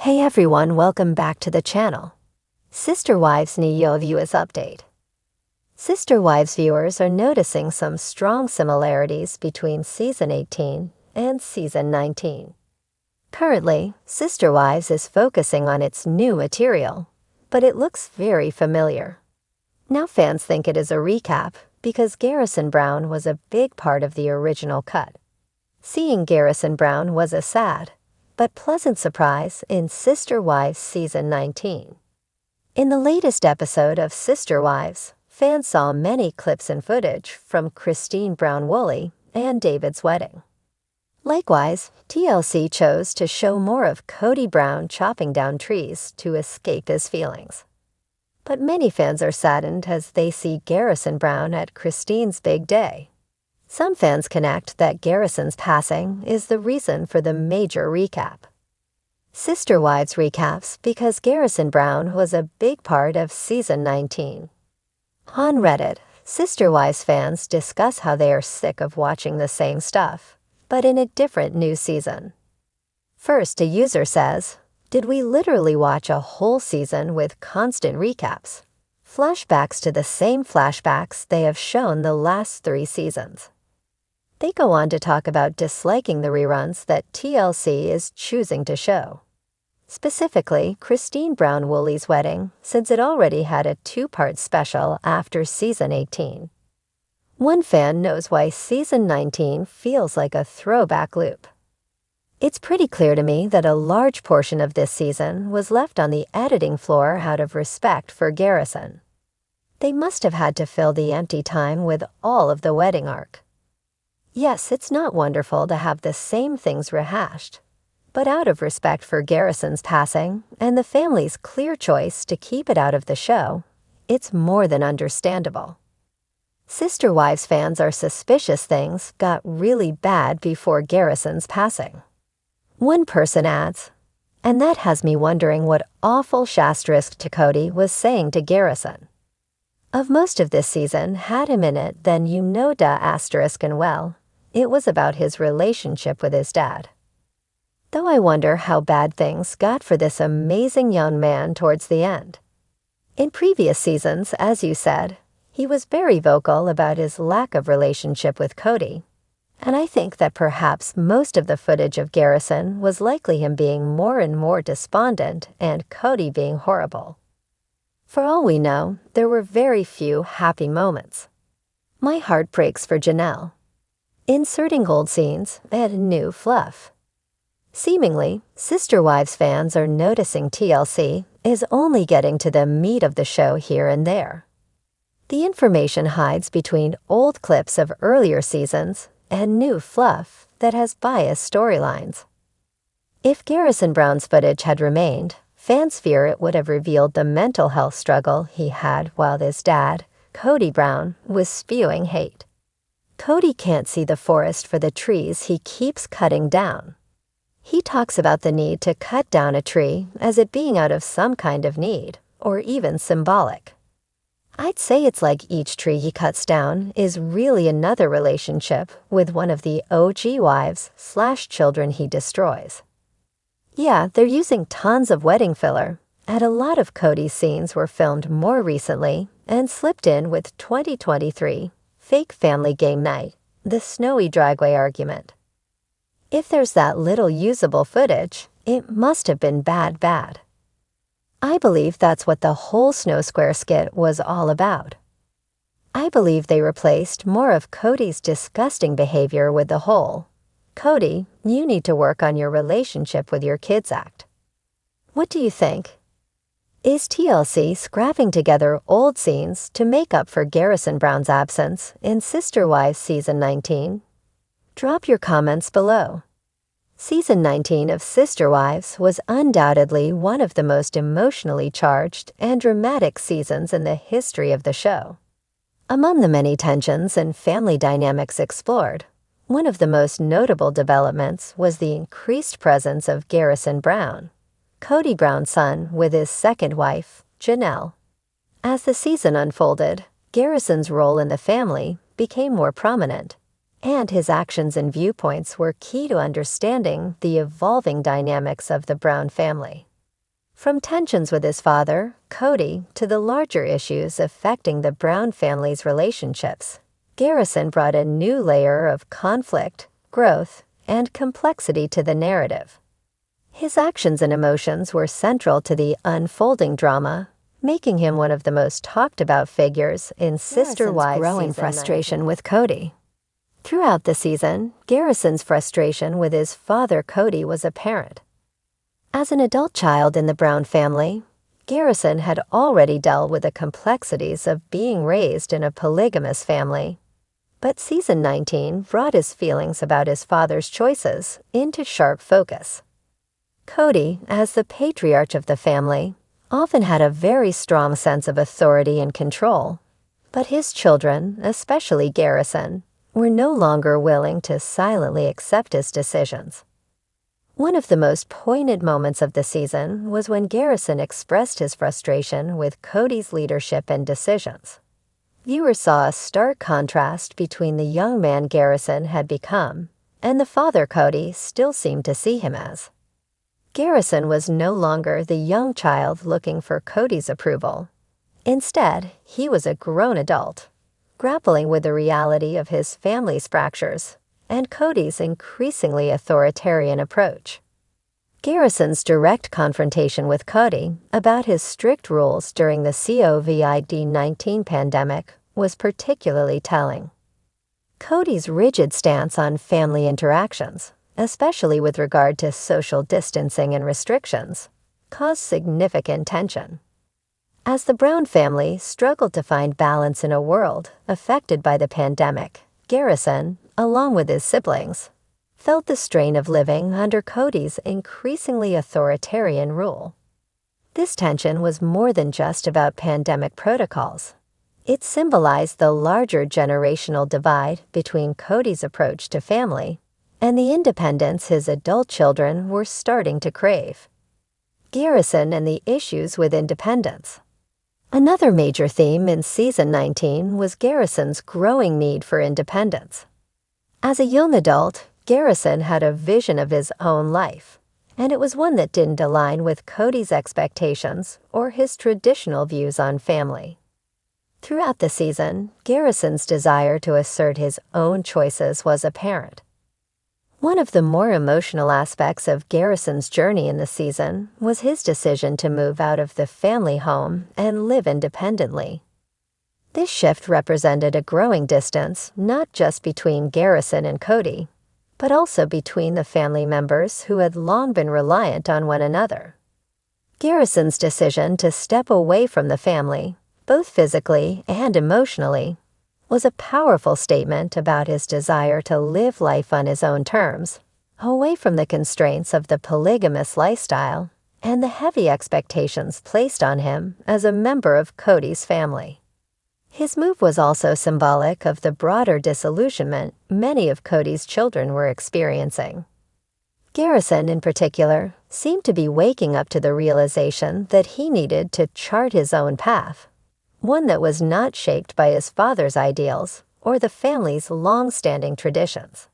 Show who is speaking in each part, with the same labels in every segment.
Speaker 1: Hey everyone, welcome back to the channel. Sister Wives Niyo Viewers Update. Sister Wives viewers are noticing some strong similarities between Season 18 and Season 19. Currently, Sister Wives is focusing on its new material, but it looks very familiar. Now fans think it is a recap because Garrison Brown was a big part of the original cut. Seeing Garrison Brown was a sad but pleasant surprise in Sister Wives Season 19. In the latest episode of Sister Wives, fans saw many clips and footage from Christine Brown Woolley and David's wedding. Likewise, TLC chose to show more of Kody Brown chopping down trees to escape his feelings. But many fans are saddened as they see Garrison Brown at Christine's big day. Some fans connect that Garrison's passing is the reason for the major recap. Sister Wives recaps because Garrison Brown was a big part of Season 19. On Reddit, Sister Wives fans discuss how they are sick of watching the same stuff, but in a different new season. First, a user says, "Did we literally watch a whole season with constant recaps? Flashbacks to the same flashbacks they have shown the last 3 seasons." They go on to talk about disliking the reruns that TLC is choosing to show. Specifically, Christine Brown Woolley's wedding, since it already had a 2-part special after Season 18. One fan knows why Season 19 feels like a throwback loop. It's pretty clear to me that a large portion of this season was left on the editing floor out of respect for Garrison. They must have had to fill the empty time with all of the wedding arc. Yes, it's not wonderful to have the same things rehashed, but out of respect for Garrison's passing and the family's clear choice to keep it out of the show, it's more than understandable. Sister Wives fans are suspicious things got really bad before Garrison's passing. One person adds, "And that has me wondering what awful Shasterisk to Kody was saying to Garrison. Of most of this season had him in it, then you know da asterisk and well, it was about his relationship with his dad." Though I wonder how bad things got for this amazing young man towards the end. In previous seasons, as you said, he was very vocal about his lack of relationship with Kody, and I think that perhaps most of the footage of Garrison was likely him being more and more despondent and Kody being horrible. For all we know, there were very few happy moments. My heart breaks for Janelle. Inserting old scenes and new fluff. Seemingly, Sister Wives fans are noticing TLC is only getting to the meat of the show here and there. The information hides between old clips of earlier seasons and new fluff that has biased storylines. If Garrison Brown's footage had remained, fans fear it would have revealed the mental health struggle he had while his dad, Kody Brown, was spewing hate. Kody can't see the forest for the trees he keeps cutting down. He talks about the need to cut down a tree as it being out of some kind of need, or even symbolic. I'd say it's like each tree he cuts down is really another relationship with one of the OG wives/children he destroys. Yeah, they're using tons of wedding filler, and a lot of Kody's scenes were filmed more recently and slipped in with 2023 fake family game night, the snowy driveway argument. If there's that little usable footage, it must have been bad. I believe that's what the whole Snow Square skit was all about. I believe they replaced more of Kody's disgusting behavior with the whole, "Kody, you need to work on your relationship with your kids" act. What do you think? Is TLC scrapping together old scenes to make up for Garrison Brown's absence in Sister Wives Season 19? Drop your comments below. Season 19 of Sister Wives was undoubtedly one of the most emotionally charged and dramatic seasons in the history of the show. Among the many tensions and family dynamics explored, one of the most notable developments was the increased presence of Garrison Brown, Kody Brown's son, with his second wife, Janelle. As the season unfolded, Garrison's role in the family became more prominent, and his actions and viewpoints were key to understanding the evolving dynamics of the Brown family. From tensions with his father, Kody, to the larger issues affecting the Brown family's relationships, Garrison brought a new layer of conflict, growth, and complexity to the narrative. His actions and emotions were central to the unfolding drama, making him one of the most talked-about figures in Sister Wives' growing frustration with Kody. Throughout the season, Garrison's frustration with his father Kody was apparent. As an adult child in the Brown family, Garrison had already dealt with the complexities of being raised in a polygamous family. But Season 19 brought his feelings about his father's choices into sharp focus. Kody, as the patriarch of the family, often had a very strong sense of authority and control, but his children, especially Garrison, were no longer willing to silently accept his decisions. One of the most poignant moments of the season was when Garrison expressed his frustration with Kody's leadership and decisions. Viewers saw a stark contrast between the young man Garrison had become and the father Kody still seemed to see him as. Garrison was no longer the young child looking for Kody's approval. Instead, he was a grown adult, grappling with the reality of his family's fractures and Kody's increasingly authoritarian approach. Garrison's direct confrontation with Kody about his strict rules during the COVID-19 pandemic was particularly telling. Kody's rigid stance on family interactions, especially with regard to social distancing and restrictions, caused significant tension. As the Brown family struggled to find balance in a world affected by the pandemic, Garrison, along with his siblings, felt the strain of living under Kody's increasingly authoritarian rule. This tension was more than just about pandemic protocols. It symbolized the larger generational divide between Kody's approach to family and the independence his adult children were starting to crave. Garrison and the issues with independence. Another major theme in Season 19 was Garrison's growing need for independence. As a young adult, Garrison had a vision of his own life, and it was one that didn't align with Kody's expectations or his traditional views on family. Throughout the season, Garrison's desire to assert his own choices was apparent. One of the more emotional aspects of Garrison's journey in the season was his decision to move out of the family home and live independently. This shift represented a growing distance not just between Garrison and Kody, but also between the family members who had long been reliant on one another. Garrison's decision to step away from the family, both physically and emotionally, was a powerful statement about his desire to live life on his own terms, away from the constraints of the polygamous lifestyle and the heavy expectations placed on him as a member of Kody's family. His move was also symbolic of the broader disillusionment many of Kody's children were experiencing. Garrison, in particular, seemed to be waking up to the realization that he needed to chart his own path, one that was not shaped by his father's ideals or the family's long-standing traditions.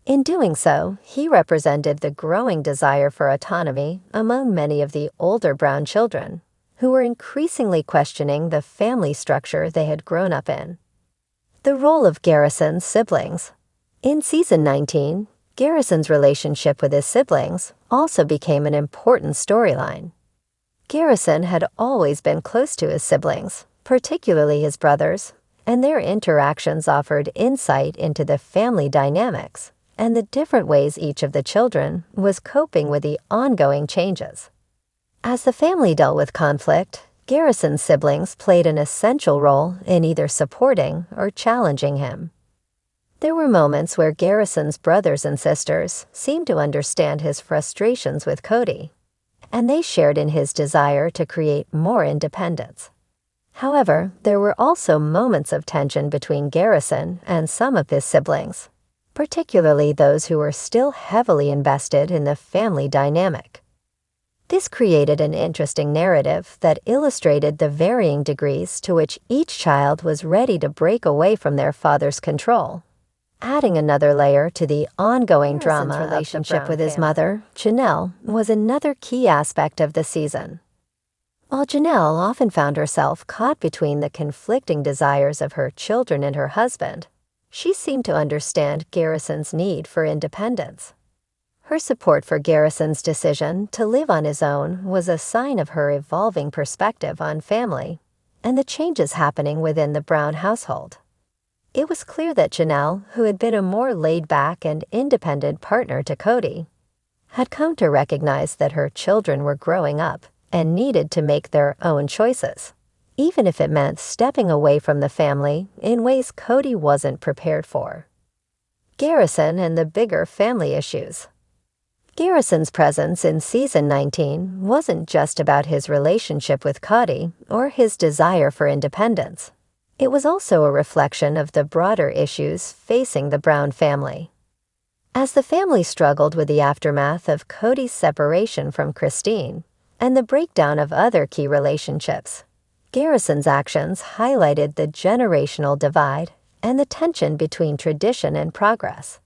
Speaker 1: In doing so, he represented the growing desire for autonomy among many of the older Brown children, who were increasingly questioning the family structure they had grown up in. The role of Garrison's siblings. In Season 19, Garrison's relationship with his siblings also became an important storyline. Garrison had always been close to his siblings, particularly his brothers, and their interactions offered insight into the family dynamics and the different ways each of the children was coping with the ongoing changes. As the family dealt with conflict, Garrison's siblings played an essential role in either supporting or challenging him. There were moments where Garrison's brothers and sisters seemed to understand his frustrations with Kody, and they shared in his desire to create more independence. However, there were also moments of tension between Garrison and some of his siblings, particularly those who were still heavily invested in the family dynamic. This created an interesting narrative that illustrated the varying degrees to which each child was ready to break away from their father's control, Adding another layer to the ongoing drama relationship with his mother, Janelle, was another key aspect of the season. While Janelle often found herself caught between the conflicting desires of her children and her husband, she seemed to understand Garrison's need for independence. Her support for Garrison's decision to live on his own was a sign of her evolving perspective on family and the changes happening within the Brown household. It was clear that Janelle, who had been a more laid-back and independent partner to Kody, had come to recognize that her children were growing up and needed to make their own choices, even if it meant stepping away from the family in ways Kody wasn't prepared for. Garrison and the bigger family issues. Garrison's presence in Season 19 wasn't just about his relationship with Kody or his desire for independence. It was also a reflection of the broader issues facing the Brown family. As the family struggled with the aftermath of Kody's separation from Christine and the breakdown of other key relationships, Garrison's actions highlighted the generational divide and the tension between tradition and progress.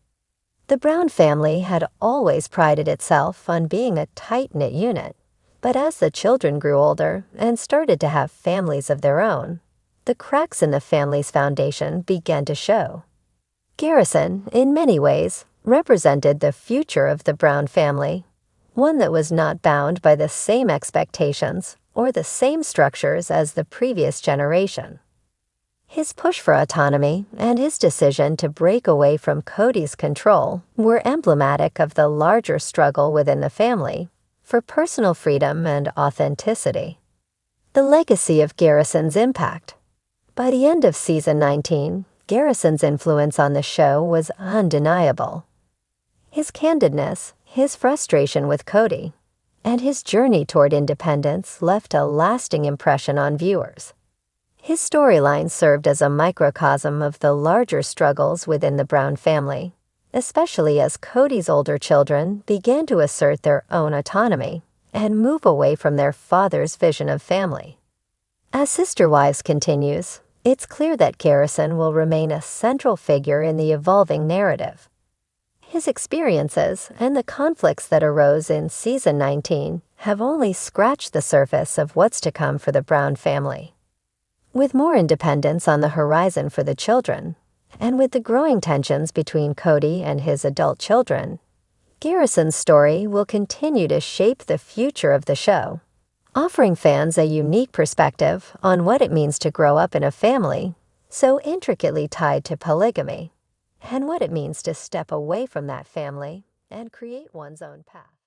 Speaker 1: The Brown family had always prided itself on being a tight-knit unit, but as the children grew older and started to have families of their own, the cracks in the family's foundation began to show. Garrison, in many ways, represented the future of the Brown family, one that was not bound by the same expectations or the same structures as the previous generation. His push for autonomy and his decision to break away from Kody's control were emblematic of the larger struggle within the family for personal freedom and authenticity. The legacy of Garrison's impact. By the end of Season 19, Garrison's influence on the show was undeniable. His candidness, his frustration with Kody, and his journey toward independence left a lasting impression on viewers. His storyline served as a microcosm of the larger struggles within the Brown family, especially as Kody's older children began to assert their own autonomy and move away from their father's vision of family. As Sister Wives continues, it's clear that Garrison will remain a central figure in the evolving narrative. His experiences and the conflicts that arose in Season 19 have only scratched the surface of what's to come for the Brown family. With more independence on the horizon for the children, and with the growing tensions between Kody and his adult children, Garrison's story will continue to shape the future of the show, offering fans a unique perspective on what it means to grow up in a family so intricately tied to polygamy, and what it means to step away from that family and create one's own path.